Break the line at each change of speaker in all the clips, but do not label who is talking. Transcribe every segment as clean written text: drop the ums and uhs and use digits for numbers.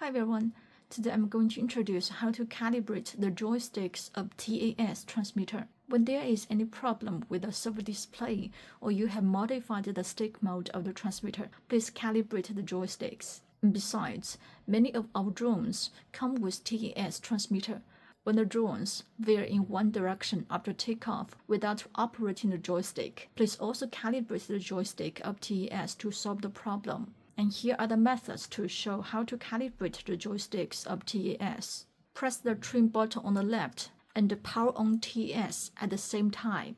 Hi everyone, today I'm going to introduce how to calibrate the joysticks of T8S transmitter. When there is any problem with the servo display or you have modified the stick mode of the transmitter, please calibrate the joysticks. Besides, many of our drones come with T8S transmitter. When the drones veer in one direction after takeoff without operating the joystick, please also calibrate the joystick of T8S to solve the problem. And here are the methods to show how to calibrate the joysticks of T8S. Press the trim button on the left and power on T8S at the same time.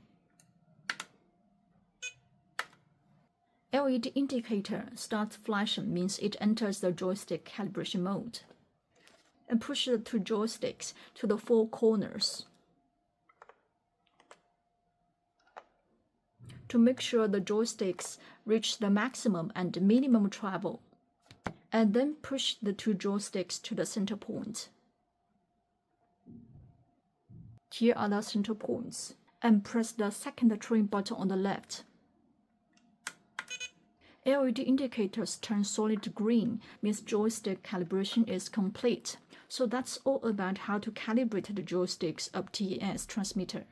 LED indicator starts flashing means it enters the joystick calibration mode. And push the two joysticks to the four corners to make sure the joysticks reach the maximum and minimum travel, and then push the two joysticks to the center point. Here are the center points, and press the second trim button on the left. LED indicators turn solid green, means joystick calibration is complete. So that's all about how to calibrate the joysticks of T8S transmitter.